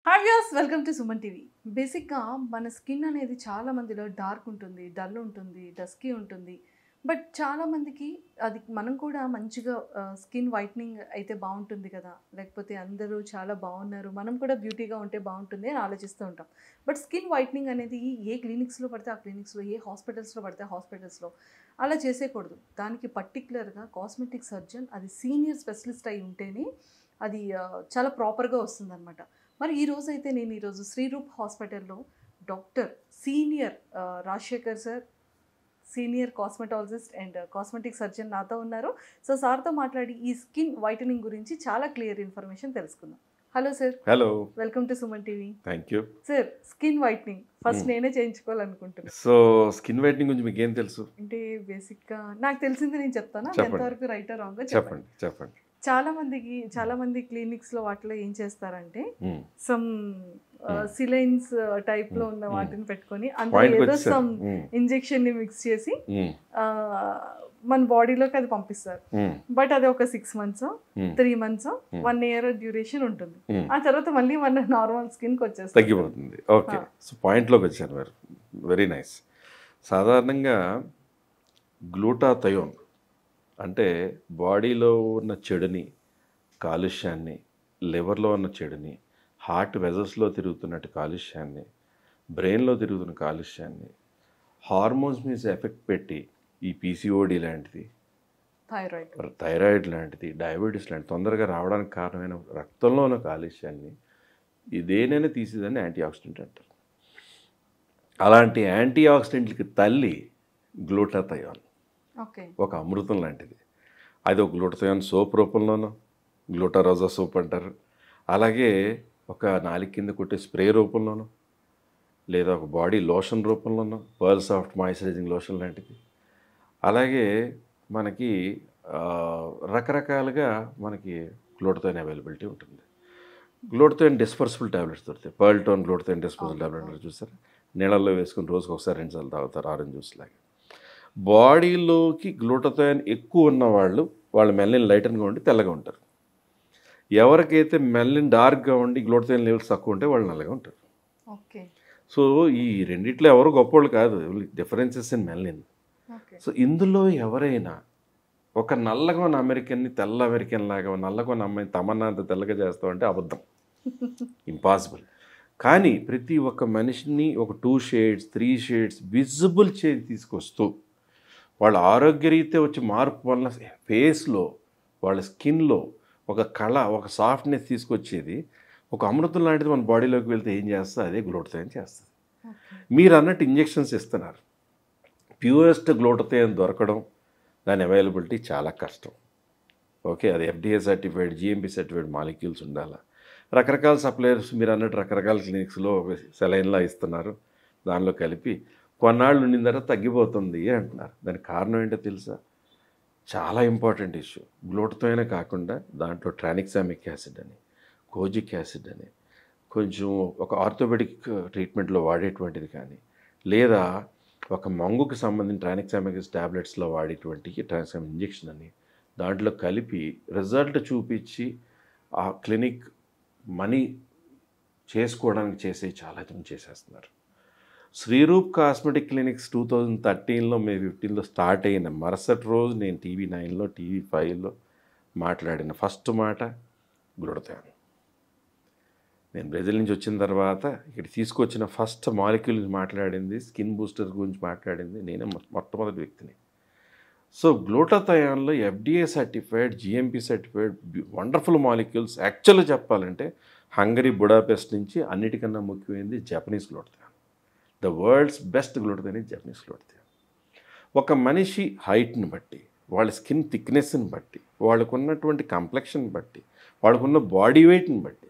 Hi viewers, welcome to Suman TV. బేసిక్గా మన skin అనేది చాలా మందిలో డార్క్ ఉంటుంది, డల్ ఉంటుంది, డస్కీ ఉంటుంది. బట్ చాలామందికి అది మనం కూడా మంచిగా స్కిన్ వైట్నింగ్ అయితే బాగుంటుంది కదా, లేకపోతే అందరూ చాలా బాగున్నారు, మనం కూడా బ్యూటీగా ఉంటే బాగుంటుంది అని ఆలోచిస్తూ ఉంటాం. బట్ స్కిన్ వైట్నింగ్ అనేది ఏ క్లినిక్స్లో పడితే ఆ క్లినిక్స్లో, ఏ హాస్పిటల్స్లో పడితే ఆ హాస్పిటల్స్లో అలా చేసేయకూడదు. దానికి పర్టికులర్గా కాస్మెటిక్ సర్జన్, అది సీనియర్ స్పెషలిస్ట్ అయి ఉంటేనే అది చాలా ప్రాపర్గా వస్తుందన్నమాట. మరి ఈరోజైతే నేను ఈరోజు శ్రీరూప్ హాస్పిటల్లో doctor senior Rajasekhar sir, senior cosmetologist and cosmetic surgeon నాతో ఉన్నారు. సో సార్తో మాట్లాడి ఈ స్కిన్ వైటనింగ్ గురించి చాలా క్లియర్ ఇన్ఫర్మేషన్ తెలుసుకుందాం. Hello sir. Hello, welcome to Suman TV. Thank you sir, skin whitening first నేనే చేయించుకోవాలనుకుంటున్నాను. సో స్కిన్ వైట్నింగ్ గురించి మీకు ఏం తెలుసు? అంటే బేసిక్గా నాకు తెలిసింది నేను చెప్తాను, చెప్పండి. ఎంతవరకు రైట్ రాంగ్ చెప్పండి చెప్పండి. చాలా మంది క్లినిక్స్లో వాటిలో ఏం చేస్తారంటే మ్మ్. సమ్ సిలైన్స్ టైప్ లో ఉన్న వాటిని పెట్టుకొని అందులో Point ఏదో వచ్చేసారు. సమ్ మ్మ్. ఇంజెక్షన్ ని మిక్స్ చేసి మ్మ్. ఆ, మన బాడీలోకి అది పంపిస్తారు. మ్మ్. బట్ అది ఒక 6 months మ్మ్. 3 months 1 year డ్యూరేషన్ ఉంటుంది. మ్మ్. ఆ తర్వాత మళ్ళీ మన నార్మల్ స్కిన్ కి వచ్చేస్తుంది. తగ్గిపోతుంది. ఓకే, సో పాయింట్లోకి వచ్చారు మీరు. Very nice. సాధారణంగా గ్లూటాథయోన్ అంటే బాడీలో ఉన్న చెడుని, కాలుష్యాన్ని, లివర్లో ఉన్న చెడుని, హార్ట్ వెజల్స్లో తిరుగుతున్నట్టు కాలుష్యాన్ని, బ్రెయిన్లో తిరుగుతున్న కాలుష్యాన్ని, హార్మోన్స్ మీద ఎఫెక్ట్ పెట్టి ఈ పీసీఓడి లాంటిది, థైరాయిడ్ లాంటిది, డయాబెటీస్ లాంటిది తొందరగా రావడానికి కారణమైన రక్తంలో ఉన్న కాలుష్యాన్ని ఇదేనైనా తీసేదని యాంటీ ఆక్సిడెంట్ అంటారు. అలాంటి యాంటీ ఆక్సిడెంట్లకి తల్లి గ్లూటాథయోన్. ఓకే. ఒక అమృతం లాంటిది. అది ఒక గ్లూటాథయోన్ సోప్ రూపంలోనూ, గ్లూటారోజా సోప్ అంటారు, అలాగే ఒక నాలుగు కింద కొట్టే స్ప్రే రూపంలోనూ, లేదా ఒక బాడీ లోషన్ రూపంలోనూ, పర్ల్ సాఫ్ట్ మాయిశ్చరైజింగ్ లోషన్ లాంటిది. అలాగే మనకి రకరకాలుగా మనకి గ్లూటాథయోన్ అవైలబిలిటీ ఉంటుంది. గ్లూటాథయోన్ డిస్పర్సిబుల్ ట్యాబ్లెట్స్ దొరుకుతాయి. Pearl tone glutathione dispersible tablet చూసారు, నీళ్ళల్లో వేసుకుని రోజుకి ఒకసారి 2 సార్లు తాగుతారు, ఆరెంజ్ జ్యూస్ లాగా. బాడీలోకి గ్లూటాథయోన్ ఎక్కువ ఉన్నవాళ్ళు వాళ్ళ మెల్లిన్ లైటన్గా ఉండి తెల్లగా ఉంటారు. ఎవరికైతే మెల్లిన్ డార్క్గా ఉండి గ్లూటాథయోన్ లెవెల్స్ తక్కువ ఉంటే వాళ్ళు నల్లగా ఉంటారు. ఓకే. సో ఈ రెండిట్లో ఎవరు గొప్పోళ్ళు కాదు, డిఫరెన్సెస్ ఇన్ మెల్లిన్. సో ఇందులో ఎవరైనా ఒక నల్లగా ఉన్న అమెరికన్ని తెల్ల అమెరికన్ లాగా, నల్లగా ఉన్న అమ్మాయిని తమన్నా అంత తెల్లగా చేస్తామంటే అబద్ధం, ఇంపాసిబుల్. కానీ ప్రతి ఒక్క మనిషిని ఒక 2 shades 3 shades విజిబుల్ చేసి తీసుకొస్తూ వాళ్ళ ఆరోగ్యరీత్యా వచ్చే మార్పు వల్ల ఫేస్లో, వాళ్ళ స్కిన్లో ఒక కళ, ఒక సాఫ్ట్నెస్ తీసుకొచ్చేది ఒక అమృతం లాంటిది మన బాడీలోకి వెళ్తే ఏం చేస్తుంది, అదే గ్లూటాథయోన్ చేస్తుంది. మీరు అన్నట్టు ఇంజెక్షన్స్ ఇస్తున్నారు. ప్యూరెస్ట్ గ్లూటాథయోన్ దొరకడం, దాని అవైలబిలిటీ చాలా కష్టం. ఓకే, అది FDA certified, GMP certified molecules ఉండాలి. రకరకాల సప్లయర్స్ మీరు అన్నట్టు రకరకాల క్లినిక్స్లో సెలైన్లా ఇస్తున్నారు, దానిలో కలిపి కొన్నాళ్ళు ఉండిన తర్వాత తగ్గిపోతుంది అంటున్నారు. దానికి కారణం ఏంటో తెలుసా? చాలా ఇంపార్టెంట్ ఇష్యూ. గ్లూటాథయోనే కాకుండా దాంట్లో ట్రానిక్సామిక్ యాసిడ్ అని, కోజిక్ యాసిడ్ అని, కొంచెం ఒక ఆర్థోపెడిక్ ట్రీట్మెంట్లో వాడేటువంటిది కానీ, లేదా ఒక మంగుకి సంబంధించిన ట్రానిక్సామిక్ ట్యాబ్లెట్స్లో వాడేటువంటి ట్రానిక్సామిక్ ఇంజెక్షన్ అని దాంట్లో కలిపి రిజల్ట్ చూపించి ఆ క్లినిక్ మనీ చేసుకోవడానికి చాలా ఇతను చేసేస్తున్నారు. శ్రీరూప్ కాస్మెటిక్ క్లినిక్స్ 2013లో మే 15లో స్టార్ట్ అయిన మరుసటి రోజు నేను TV9లో TV5లో మాట్లాడిన ఫస్ట్ మాట గ్లూటాథయోన్. నేను బ్రెజిల్ నుంచి వచ్చిన తర్వాత ఇక్కడ తీసుకొచ్చిన ఫస్ట్ మాలిక్యూల్ మాట్లాడింది, స్కిన్ బూస్టర్ గురించి మాట్లాడింది నేనే మొట్టమొదటి వ్యక్తిని. సో గ్లూటాథయోన్లో FDA certified, GMP certified wonderful molecules. యాక్చువల్గా చెప్పాలంటే హంగరీ, బుడాపెస్ట్ నుంచి అన్నిటికన్నా ముఖ్యమైనది Japanese glutathione. The world's best glutathione is Japanese glutathione. ఒక మనిషి హైట్ని బట్టి, వాళ్ళ స్కిన్ థిక్నెస్ని బట్టి, వాళ్ళకు ఉన్నటువంటి కంప్లెక్షన్ బట్టి, వాళ్ళకున్న బాడీ వెయిట్ని బట్టి,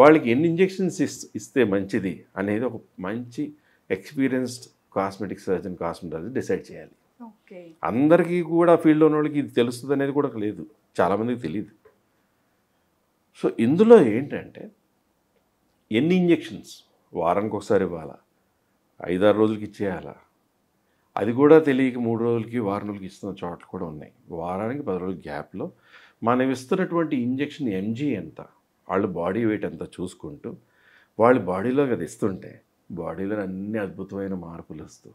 వాళ్ళకి ఎన్ని ఇంజెక్షన్స్ ఇస్తే మంచిది అనేది ఒక మంచి experienced cosmetic surgeon, cosmetologist decide చేయాలి. అందరికీ కూడా ఫీల్డ్లో ఉన్న వాళ్ళకి ఇది తెలుస్తుంది అనేది కూడా లేదు, చాలామందికి తెలియదు. సో ఇందులో ఏంటంటే ఎన్ని ఇంజెక్షన్స్ వారానికి ఒకసారి ఇవ్వాలా, 5-6 రోజులకి ఇచ్చేయాలా, అది కూడా తెలియక 3 రోజులకి, వారం రోజులకి ఇస్తున్న చోట్ల కూడా ఉన్నాయి. వారానికి 10 రోజుల గ్యాప్లో మనం ఇస్తున్నటువంటి ఇంజెక్షన్ ఎంజీ ఎంత, వాళ్ళ బాడీ వెయిట్ ఎంత చూసుకుంటూ వాళ్ళు బాడీలోకి అది ఇస్తుంటే బాడీలో అన్ని అద్భుతమైన మార్పులు వస్తూ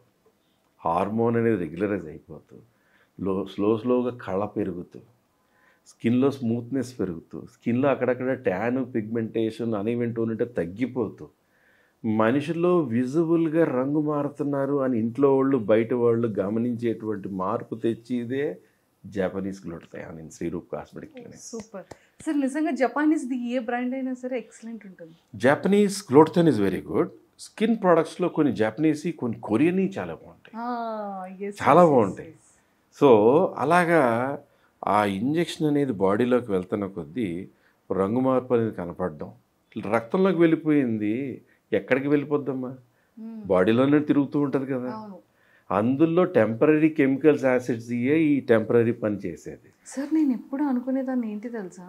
హార్మోన్ అనేది రెగ్యులరైజ్ అయిపోతూ స్లోగా కళ పెరుగుతూ స్కిన్లో స్మూత్నెస్ పెరుగుతూ స్కిన్లో అక్కడక్కడ ట్యాన్ పిగ్మెంటేషన్ అనీవెన్ టోన్ ఉంటే తగ్గిపోతూ మనిషిలో విజిబుల్గా రంగు మారుతున్నారు అని ఇంట్లో వాళ్ళు బయట వాళ్ళు గమనించేటువంటి మార్పు తెచ్చిదే Japanese glutathione in Sriroop cosmetic clinic. Super sir. నిజంగా జపానీస్ది ఏ బ్రాండ్ అయినా సరే ఎక్సలెంట్ ఉంటుంది. Japanese glutathione is very good. Skin ప్రోడక్ట్స్లో కొన్ని జపనీస్ కొన్ని కొరియన్ చాలా బాగుంటాయి, చాలా బాగుంటాయి. సో అలాగా ఆ ఇంజెక్షన్ అనేది బాడీలోకి వెళ్తున్న కొద్దీ రంగు మార్పు అనేది కనపడడం, రక్తంలోకి వెళ్ళిపోయింది ఎక్కడికి వెళ్ళిపోద్దమ్మా, బాడీలోనే తిరుగుతూ ఉంటుంది కదా. అందులో టెంపరీ కెమికల్స్ యాసిడ్స్ ఇయే ఈ టెంపరీ పని చేసేది. సార్ నేను ఎప్పుడు అనుకునేదాన్ని ఏంటి తెలుసా,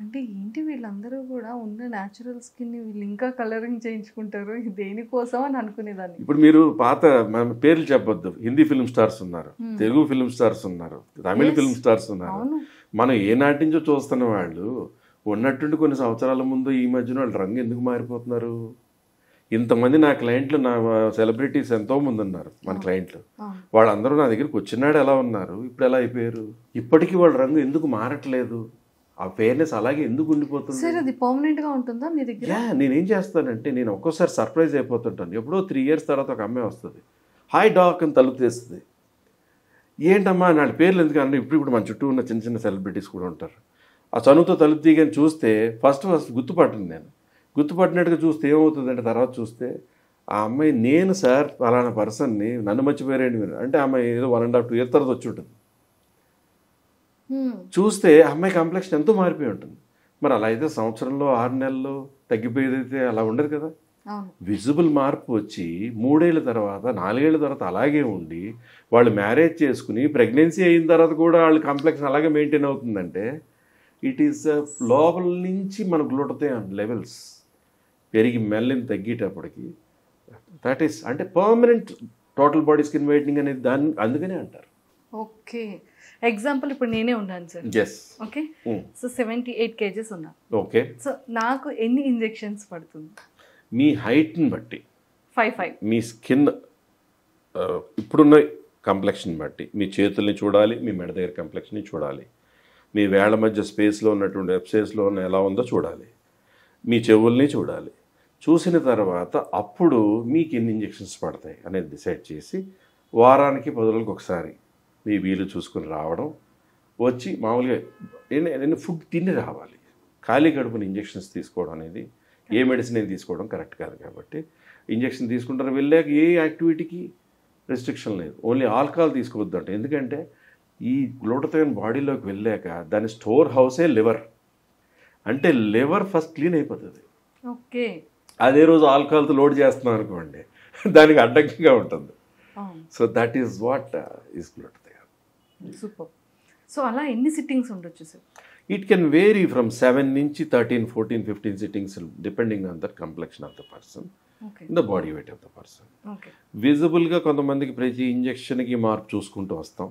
అంటే ఏంటి వీళ్ళందరూ కూడా ఉన్న న్యాచురల్ స్కిన్ని వీళ్ళు ఇంకా కలరింగ్ చేయించుకుంటారు దేనికోసం అని అనుకునేదాన్ని. ఇప్పుడు మీరు పాత మన పేర్లు చెప్పొద్దు, హిందీ ఫిల్మ్ స్టార్స్ ఉన్నారు, తెలుగు ఫిల్మ్ స్టార్స్ ఉన్నారు, తమిళ ఫిల్మ్ స్టార్స్ ఉన్నారు. మనం ఏ నాటి నుంచో చూస్తున్న వాళ్ళు ఉన్నట్టుండి కొన్ని సంవత్సరాల ముందు ఈ మధ్యన వాళ్ళు రంగు ఎందుకు మారిపోతున్నారు? ఇంతమంది నా క్లయింట్లు, నా సెలబ్రిటీస్ ఎంతోమంది ఉన్నారు మన క్లయింట్లు, వాళ్ళందరూ నా దగ్గరికి వచ్చినాడు ఎలా ఉన్నారు, ఇప్పుడు ఎలా అయిపోయారు? ఇప్పటికీ వాళ్ళ రంగు ఎందుకు మారట్లేదు? ఆ ఫెయిర్నెస్ అలాగే ఎందుకు ఉండిపోతుంది? సార్ అది పర్మనెంట్గా ఉంటుందా మీ దగ్గర? నేనేం చేస్తానంటే నేను ఒక్కోసారి సర్ప్రైజ్ అయిపోతుంటాను. ఎప్పుడో 3 years తర్వాత ఒక అమ్మాయి వస్తుంది, హాయ్ డాక్ అని తలుపు తీస్తుంది. ఏంటమ్మా నాటి పేర్లు ఎందుకు అంటే ఇప్పుడు మన చుట్టూ ఉన్న చిన్న చిన్న సెలబ్రిటీస్ కూడా ఉంటారు. ఆ చనువుతో తలుపు తీయని చూస్తే ఫస్ట్ గుర్తుపట్టింది. నేను గుర్తుపట్టినట్టుగా చూస్తే ఏమవుతుందంటే తర్వాత చూస్తే ఆ అమ్మాయి నేను సార్ అలానా పర్సన్ని, నన్ను మర్చిపోయారేంటి మీరు అంటే అమ్మాయి ఏదో 1.5 2 years తర్వాత వచ్చి ఉంటుంది. చూస్తే అమ్మాయి కాంప్లెక్షన్ ఎంతో మారిపోయి ఉంటుంది. మరి అలా అయితే సంవత్సరంలో 6 నెలల్లో తగ్గిపోయేదైతే అలా ఉండదు కదా. విజిబుల్ మార్పు వచ్చి 3 ఏళ్ళ తర్వాత 4 ఏళ్ళ తర్వాత అలాగే ఉండి వాళ్ళు మ్యారేజ్ చేసుకుని ప్రెగ్నెన్సీ అయిన తర్వాత కూడా వాళ్ళ కాంప్లెక్షన్ అలాగే మెయింటైన్ అవుతుందంటే ఇట్ ఈస్ లోపల నుంచి మన గ్లూటథయాన్ లెవెల్స్ పెరిగి మెల్లిని తగ్గేటప్పటికి దట్ ఈస్ అంటే permanent total body skin whitening అనేది దాన్ని అందుకనే అంటారు. ఓకే ఎగ్జాంపుల్ ఇప్పుడు నేనే ఉన్నాను sir. Yes. Okay so 78 kgs ఉన్నా. ఓకే సో నాకు ఎన్ని ఇంజెక్షన్స్ పడుతుంది? మీ హైట్ని బట్టి 5'5", మీ స్కిన్ ఇప్పుడున్న కంప్లెక్షన్ బట్టి మీ చేతుల్ని చూడాలి, మీ మెడ దగ్గర కంప్లెక్షన్ని చూడాలి, మీ వేళ్ల మధ్య స్పేస్లో ఉన్నటువంటి వెబ్సైట్స్లో ఉన్న ఎలా ఉందో చూడాలి, మీ చెవుల్ని చూడాలి. చూసిన తర్వాత అప్పుడు మీకు ఎన్ని ఇంజెక్షన్స్ పడతాయి అనేది డిసైడ్ చేసి వారానికి 10 రోజులకు ఒకసారి మీ వీలు చూసుకుని రావడం, వచ్చి మామూలుగా నేను ఫుడ్ తిని రావాలి. ఖాళీ కడుపుని ఇంజెక్షన్స్ తీసుకోవడం అనేది ఏ మెడిసిన్ ఏం తీసుకోవడం కరెక్ట్ కాదు. కాబట్టి ఇంజెక్షన్ తీసుకుంటారు, వెళ్ళాక ఏ యాక్టివిటీకి రెస్ట్రిక్షన్ లేదు, ఓన్లీ ఆల్కహాల్ తీసుకోవద్దు అంటే. ఎందుకంటే ఈ గ్లూటథయాన్ బాడీలోకి వెళ్ళాక దాని స్టోర్ హౌసే లివర్. అంటే లివర్ ఫస్ట్ క్లీన్ అయిపోతుంది. ఓకే అదే రోజు ఆల్కహాల్తో లోడ్ చేస్తున్నాం అనుకోండి, దానికి అడ్డంకిగా ఉంటుంది. So that is what is glutathione. Super. So అలా ఎన్ని సిట్టింగ్స్ ఉండొచ్చు sir? It can vary from 7 నుంచి 13, 14, 15 sittings depending on that complexion of the person, the body weight of the person. విజిబుల్గా కొంతమందికి ప్రతి ఇంజెక్షన్కి మార్పు చూసుకుంటూ వస్తాం.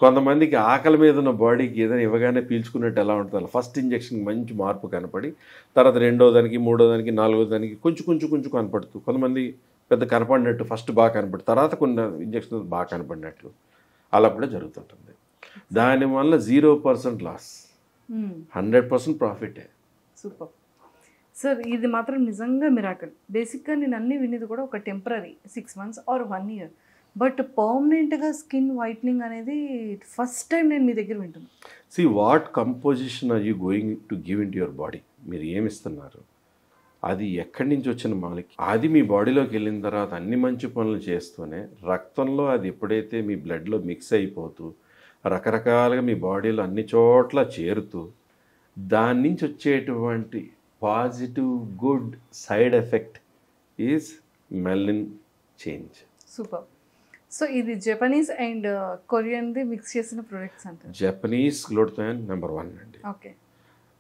కొంతమందికి ఆకలి మీద ఉన్న బాడీకి ఏదైనా ఇవ్వగానే పీల్చుకున్నట్టు ఎలా ఉంటుంది, ఫస్ట్ ఇంజెక్షన్కి మంచి మార్పు కనపడి తర్వాత 2వ దానికి 3వ దానికి 4వ దానికి కొంచెం కనపడుతూ, కొంతమంది పెద్ద కనపడినట్టు ఫస్ట్ బాగా కనపడి తర్వాత కొన్ని ఇంజెక్షన్ బాగా కనపడినట్లు అలా కూడా జరుగుతుంటుంది. దానివల్ల 0% లాస్, 100% ప్రాఫిటే. Super sir. ఇది మాత్రం నిజంగా మిరాకిల్. బేసిక్గా నేను అన్నీ వినేది కూడా ఒక temporary 6 months or 1 year, but పర్మనెంట్గా స్కిన్ వైట్నింగ్ అనేది ఫస్ట్ టైం నేను మీ దగ్గర వింటున్నాను. See what composition are you going to give in to your body, మీరు ఏమిస్తున్నారు, అది ఎక్కడి నుంచి వచ్చిన మాలిక్యూల్, అది మీ బాడీలోకి వెళ్ళిన తర్వాత అన్ని మంచి పనులు చేస్తూనే రక్తంలో అది ఎప్పుడైతే మీ బ్లడ్లో మిక్స్ అయిపోతూ రకరకాలుగా మీ బాడీలో అన్ని చోట్ల చేరుతూ దాని నుంచి వచ్చేటువంటి positive good side effect is melanin change. Super. So ఇది జపనీస్ అండ్ కొరియన్ది మిక్స్ చేసిన ప్రొడక్ట్స్ అంటారు. జపనీస్ గ్లూటథయాన్ నెంబర్ 1 అండి. ఓకే.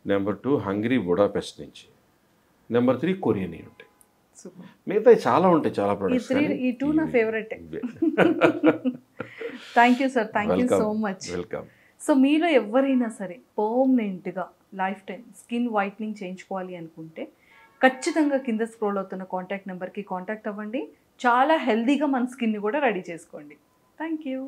నెంబర్ 2 హంగరీ బుడాపెస్ట్ నుంచి. నెంబర్ 3 కొరియన్ ఉంటాయి. సూపర్. మిగతా చాలా ఉంటాయి, చాలా ప్రొడక్ట్స్. ఈ 2 నా favourite. Thank you sir, thank you so much. Welcome. So మీలో ఎవరైనా సరే పర్మనెంట్గా లైఫ్ టైం స్కిన్ వైట్నింగ్ చేయించుకోవాలి అనుకుంటే ఖచ్చితంగా కింద స్క్రోల్ అవుతున్న కాంటాక్ట్ నెంబర్కి కాంటాక్ట్ అవ్వండి. చాలా హెల్తీగా మన స్కిన్ని కూడా రెడీ చేసుకోండి. Thank you.